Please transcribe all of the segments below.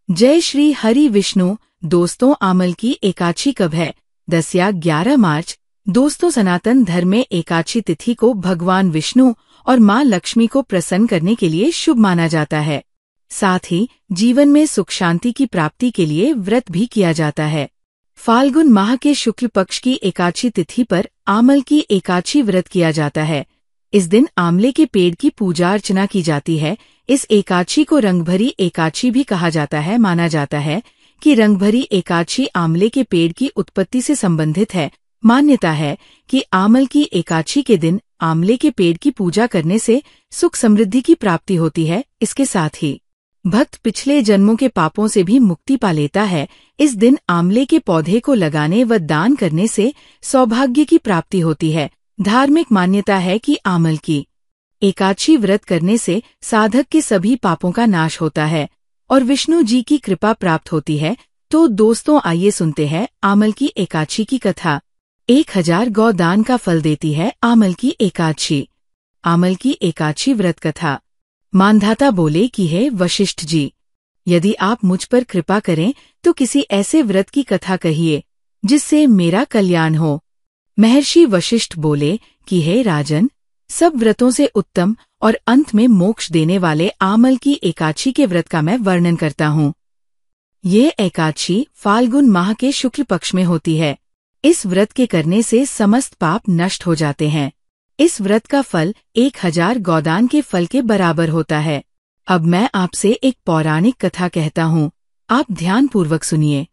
जय श्री हरि विष्णु। दोस्तों, आमल की एकादशी कब है? 10 या 11 मार्च। दोस्तों, सनातन धर्म में एकादशी तिथि को भगवान विष्णु और माँ लक्ष्मी को प्रसन्न करने के लिए शुभ माना जाता है। साथ ही जीवन में सुख शांति की प्राप्ति के लिए व्रत भी किया जाता है। फाल्गुन माह के शुक्ल पक्ष की एकादशी तिथि पर आमल की एकादशी व्रत किया जाता है। इस दिन आंवले के पेड़ की पूजा अर्चना की जाती है। इस एकादशी को रंगभरी एकादशी भी कहा जाता है। माना जाता है कि रंगभरी एकादशी आंवले के पेड़ की उत्पत्ति से संबंधित है। मान्यता है कि आमल की एकादशी के दिन आंवले के पेड़ की पूजा करने से सुख समृद्धि की प्राप्ति होती है। इसके साथ ही भक्त पिछले जन्मों के पापों से भी मुक्ति पा लेता है। इस दिन आंवले के पौधे को लगाने व दान करने से सौभाग्य की प्राप्ति होती है। धार्मिक मान्यता है कि आमल की एकादशी व्रत करने से साधक के सभी पापों का नाश होता है और विष्णु जी की कृपा प्राप्त होती है। तो दोस्तों, आइए सुनते हैं आमल की एकादशी की कथा। 1000 गौ दान का फल देती है आमल की एकादशी। आमल की एकादशी व्रत कथा। मानधाता बोले कि हे वशिष्ठ जी, यदि आप मुझ पर कृपा करें तो किसी ऐसे व्रत की कथा कहिए जिससे मेरा कल्याण हो। महर्षि वशिष्ठ बोले कि हे राजन, सब व्रतों से उत्तम और अंत में मोक्ष देने वाले आमल की एकादशी के व्रत का मैं वर्णन करता हूँ। ये एकादशी फाल्गुन माह के शुक्ल पक्ष में होती है। इस व्रत के करने से समस्त पाप नष्ट हो जाते हैं। इस व्रत का फल 1000 गौदान के फल के बराबर होता है। अब मैं आपसे एक पौराणिक कथा कहता हूँ, आप ध्यानपूर्वक सुनिए।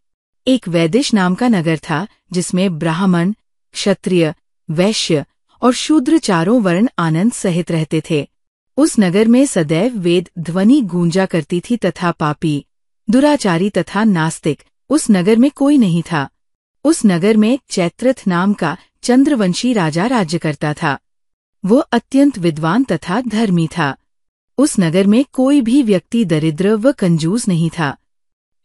एक वैदिश नाम का नगर था जिसमें ब्राह्मण, क्षत्रिय, वैश्य और शूद्र चारों वर्ण आनंद सहित रहते थे। उस नगर में सदैव वेद ध्वनि गूंजा करती थी तथा पापी, दुराचारी तथा नास्तिक उस नगर में कोई नहीं था। उस नगर में चैत्रथ नाम का चंद्रवंशी राजा राज्य करता था। वो अत्यंत विद्वान तथा धर्मी था। उस नगर में कोई भी व्यक्ति दरिद्र व कंजूस नहीं था।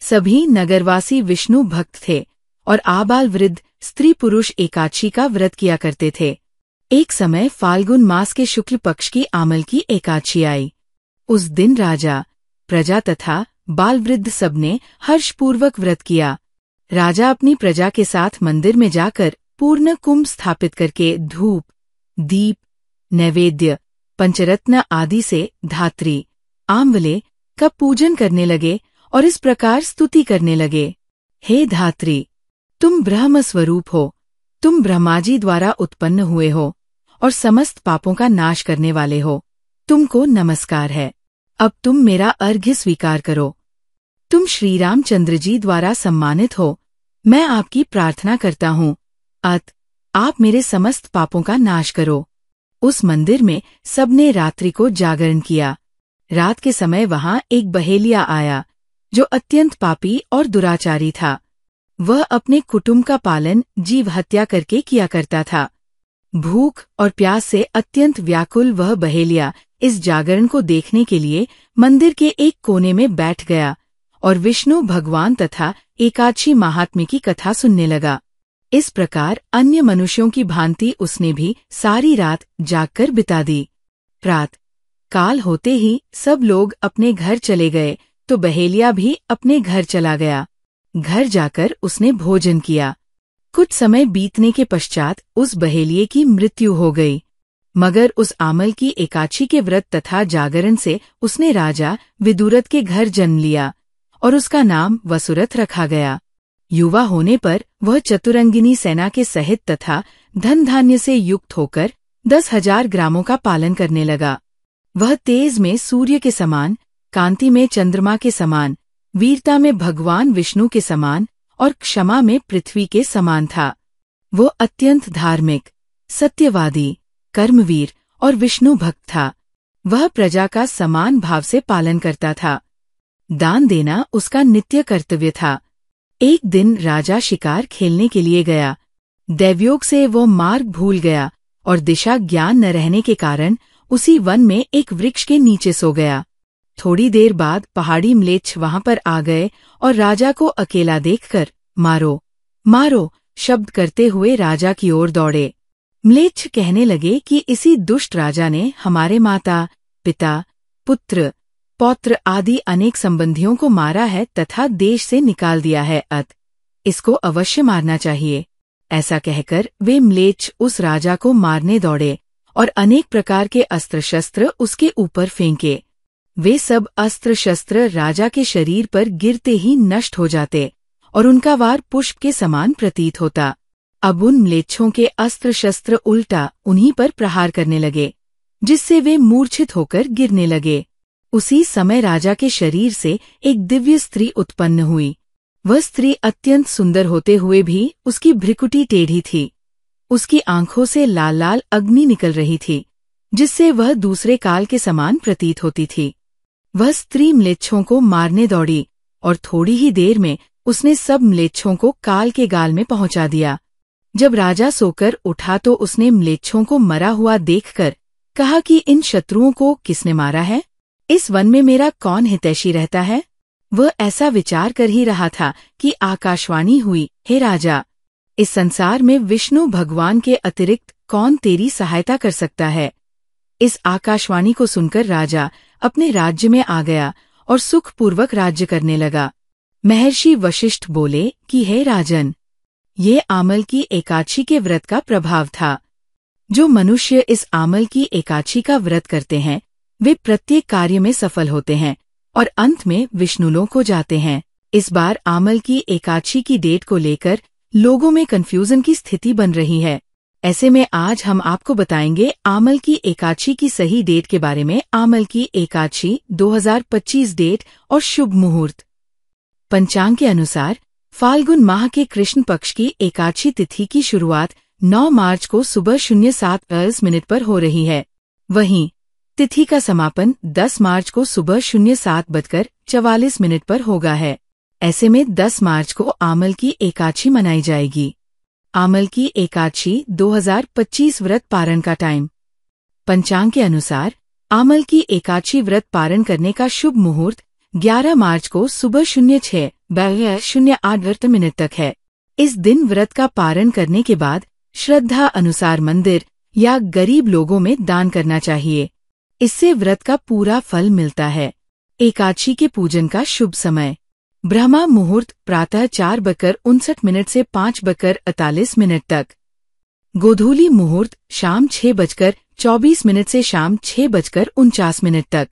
सभी नगरवासी विष्णु भक्त थे और आबाल वृद्ध स्त्री पुरुष एकादशी का व्रत किया करते थे। एक समय फाल्गुन मास के शुक्ल पक्ष की आमल की एकादशी आई। उस दिन राजा, प्रजा तथा बाल वृद्ध सबने हर्षपूर्वक व्रत किया। राजा अपनी प्रजा के साथ मंदिर में जाकर पूर्ण कुंभ स्थापित करके धूप, दीप, नैवेद्य, पंचरत्न आदि से धात्री, आंवले का पूजन करने लगे और इस प्रकार स्तुति करने लगे। हे धात्री, तुम ब्रह्म स्वरूप हो, तुम ब्रह्माजी द्वारा उत्पन्न हुए हो और समस्त पापों का नाश करने वाले हो। तुमको नमस्कार है। अब तुम मेरा अर्घ्य स्वीकार करो। तुम श्री रामचंद्र जी द्वारा सम्मानित हो। मैं आपकी प्रार्थना करता हूँ, आप मेरे समस्त पापों का नाश करो। उस मंदिर में सबने रात्रि को जागरण किया। रात के समय वहां एक बहेलिया आया जो अत्यंत पापी और दुराचारी था। वह अपने कुटुंब का पालन जीव हत्या करके किया करता था। भूख और प्यास से अत्यंत व्याकुल वह बहेलिया इस जागरण को देखने के लिए मंदिर के एक कोने में बैठ गया और विष्णु भगवान तथा एकादशी महात्म्य की कथा सुनने लगा। इस प्रकार अन्य मनुष्यों की भांति उसने भी सारी रात जागकर बिता दी। प्रात काल होते ही सब लोग अपने घर चले गए तो बहेलिया भी अपने घर चला गया। घर जाकर उसने भोजन किया। कुछ समय बीतने के पश्चात उस बहेलिये की मृत्यु हो गई। मगर उस आमल की एकादशी के व्रत तथा जागरण से उसने राजा विदुरथ के घर जन्म लिया और उसका नाम वसुरथ रखा गया। युवा होने पर वह चतुरंगिनी सेना के सहित तथा धन धान्य से युक्त होकर 10,000 ग्रामों का पालन करने लगा। वह तेज में सूर्य के समान, कांति में चंद्रमा के समान, वीरता में भगवान विष्णु के समान और क्षमा में पृथ्वी के समान था। वो अत्यंत धार्मिक, सत्यवादी, कर्मवीर और विष्णु भक्त था। वह प्रजा का समान भाव से पालन करता था। दान देना उसका नित्य कर्तव्य था। एक दिन राजा शिकार खेलने के लिए गया। दैवयोग से वो मार्ग भूल गया और दिशा ज्ञान न रहने के कारण उसी वन में एक वृक्ष के नीचे सो गया। थोड़ी देर बाद पहाड़ी म्लेच्छ वहां पर आ गए और राजा को अकेला देखकर मारो, मारो शब्द करते हुए राजा की ओर दौड़े। म्लेच्छ कहने लगे कि इसी दुष्ट राजा ने हमारे माता, पिता, पुत्र, पौत्र आदि अनेक संबंधियों को मारा है तथा देश से निकाल दिया है, इसको अवश्य मारना चाहिए। ऐसा कहकर वे म्लेच्छ उस राजा को मारने दौड़े और अनेक प्रकार के अस्त्र शस्त्र उसके ऊपर फेंके। वे सब अस्त्र शस्त्र राजा के शरीर पर गिरते ही नष्ट हो जाते और उनका वार पुष्प के समान प्रतीत होता। अब उन म्लेच्छों के अस्त्र शस्त्र उल्टा उन्हीं पर प्रहार करने लगे, जिससे वे मूर्छित होकर गिरने लगे। उसी समय राजा के शरीर से एक दिव्य स्त्री उत्पन्न हुई। वह स्त्री अत्यंत सुंदर होते हुए भी उसकी भ्रिकुटी टेढ़ी थी। उसकी आंखों से लाल लाल अग्नि निकल रही थी, जिससे वह दूसरे काल के समान प्रतीत होती थी। वह स्त्री म्लेच्छों को मारने दौड़ी और थोड़ी ही देर में उसने सब म्लेच्छों को काल के गाल में पहुंचा दिया। जब राजा सोकर उठा तो उसने म्लेच्छों को मरा हुआ देखकर कहा कि इन शत्रुओं को किसने मारा है? इस वन में मेरा कौन हितैषी रहता है? वह ऐसा विचार कर ही रहा था कि आकाशवाणी हुई, हे राजा, इस संसार में विष्णु भगवान के अतिरिक्त कौन तेरी सहायता कर सकता है? इस आकाशवाणी को सुनकर राजा अपने राज्य में आ गया और सुखपूर्वक राज्य करने लगा। महर्षि वशिष्ठ बोले कि हे राजन, ये आमल की एकादशी के व्रत का प्रभाव था। जो मनुष्य इस आमल की एकादशी का व्रत करते हैं वे प्रत्येक कार्य में सफल होते हैं और अंत में विष्णुलोक को जाते हैं। इस बार आमल की एकादशी की डेट को लेकर लोगों में कंफ्यूजन की स्थिति बन रही है। ऐसे में आज हम आपको बताएंगे आमल की एकादशी की सही डेट के बारे में। आमल की एकादशी 2025 डेट और शुभ मुहूर्त। पंचांग के अनुसार फाल्गुन माह के कृष्ण पक्ष की एकादशी तिथि की शुरुआत 9 मार्च को सुबह 07:20 पर हो रही है। वहीं तिथि का समापन 10 मार्च को सुबह 07:44 पर होगा है। ऐसे में 10 मार्च को आमल की एकादशी मनाई जाएगी। आमल की एकादशी 2025 व्रत पारण का टाइम। पंचांग के अनुसार आमल की एकादशी व्रत पारण करने का शुभ मुहूर्त 11 मार्च को सुबह 06:08 तक है। इस दिन व्रत का पारण करने के बाद श्रद्धा अनुसार मंदिर या गरीब लोगों में दान करना चाहिए। इससे व्रत का पूरा फल मिलता है। एकादशी के पूजन का शुभ समय। ब्रह्मा मुहूर्त प्रातः 4:59 से 5:48 तक। गोधूली मुहूर्त शाम 6:24 से शाम 6:49 तक।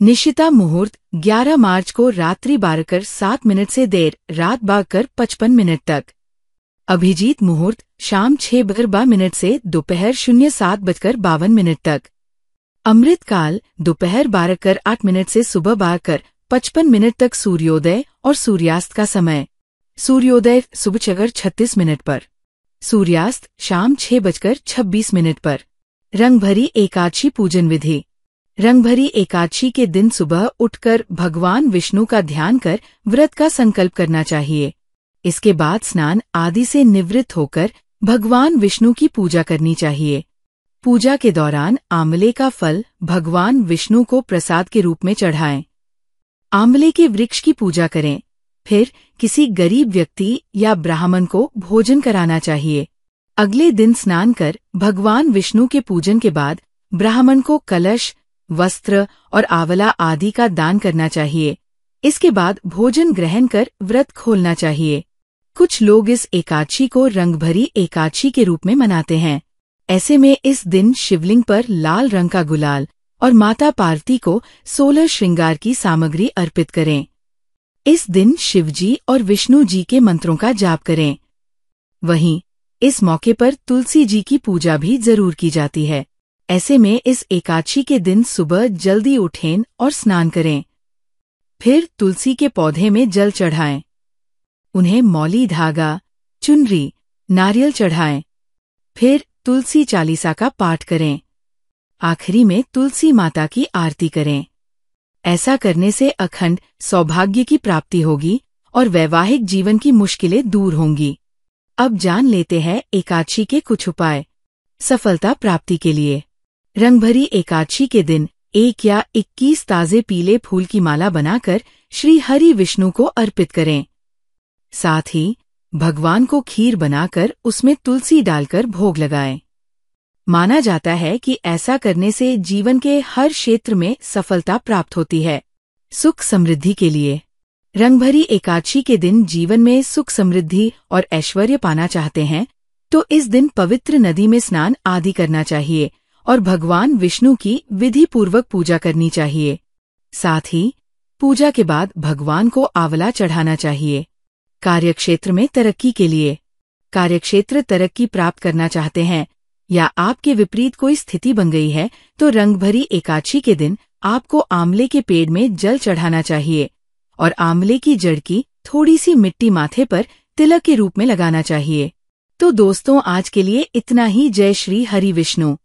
निशिता मुहूर्त 11 मार्च को रात्रि 12:07 से देर रात 12:55 तक। अभिजीत मुहूर्त शाम 6:12 से दोपहर 07:52 तक। अमृत काल दोपहर 12:08 से सुबह 12:55 तक। सूर्योदय और सूर्यास्त का समय। सूर्योदय सुबह 6:36 पर। सूर्यास्त शाम 6:26 पर। रंगभरी एकादशी पूजन विधि। रंगभरी एकादशी के दिन सुबह उठकर भगवान विष्णु का ध्यान कर व्रत का संकल्प करना चाहिए। इसके बाद स्नान आदि से निवृत्त होकर भगवान विष्णु की पूजा करनी चाहिए। पूजा के दौरान आंवले का फल भगवान विष्णु को प्रसाद के रूप में चढ़ाएं। आंवले के वृक्ष की पूजा करें। फिर किसी गरीब व्यक्ति या ब्राह्मण को भोजन कराना चाहिए। अगले दिन स्नान कर भगवान विष्णु के पूजन के बाद ब्राह्मण को कलश, वस्त्र और आंवला आदि का दान करना चाहिए। इसके बाद भोजन ग्रहण कर व्रत खोलना चाहिए। कुछ लोग इस एकादशी को रंगभरी एकादशी के रूप में मनाते हैं। ऐसे में इस दिन शिवलिंग पर लाल रंग का गुलाल और माता पार्वती को 16 श्रृंगार की सामग्री अर्पित करें। इस दिन शिवजी और विष्णु जी के मंत्रों का जाप करें। वहीं इस मौके पर तुलसी जी की पूजा भी जरूर की जाती है। ऐसे में इस एकादशी के दिन सुबह जल्दी उठें और स्नान करें। फिर तुलसी के पौधे में जल चढ़ाएं। उन्हें मौली धागा, चुनरी, नारियल चढ़ाएं। फिर तुलसी चालीसा का पाठ करें। आखिरी में तुलसी माता की आरती करें। ऐसा करने से अखंड सौभाग्य की प्राप्ति होगी और वैवाहिक जीवन की मुश्किलें दूर होंगी। अब जान लेते हैं एकादशी के कुछ उपाय सफलता प्राप्ति के लिए। रंगभरी एकादशी के दिन 1 या 21 ताजे पीले फूल की माला बनाकर श्री हरि विष्णु को अर्पित करें। साथ ही भगवान को खीर बनाकर उसमें तुलसी डालकर भोग लगाएं। माना जाता है कि ऐसा करने से जीवन के हर क्षेत्र में सफलता प्राप्त होती है। सुख समृद्धि के लिए। रंगभरी एकादशी के दिन जीवन में सुख समृद्धि और ऐश्वर्य पाना चाहते हैं तो इस दिन पवित्र नदी में स्नान आदि करना चाहिए और भगवान विष्णु की विधि पूर्वक पूजा करनी चाहिए। साथ ही पूजा के बाद भगवान को आंवला चढ़ाना चाहिए। कार्यक्षेत्र में तरक्की के लिए। कार्यक्षेत्र तरक्की प्राप्त करना चाहते हैं या आपके विपरीत कोई स्थिति बन गई है तो रंगभरी एकादशी के दिन आपको आंवले के पेड़ में जल चढ़ाना चाहिए और आंवले की जड़ की थोड़ी सी मिट्टी माथे पर तिलक के रूप में लगाना चाहिए। तो दोस्तों, आज के लिए इतना ही। जय श्री हरि विष्णु।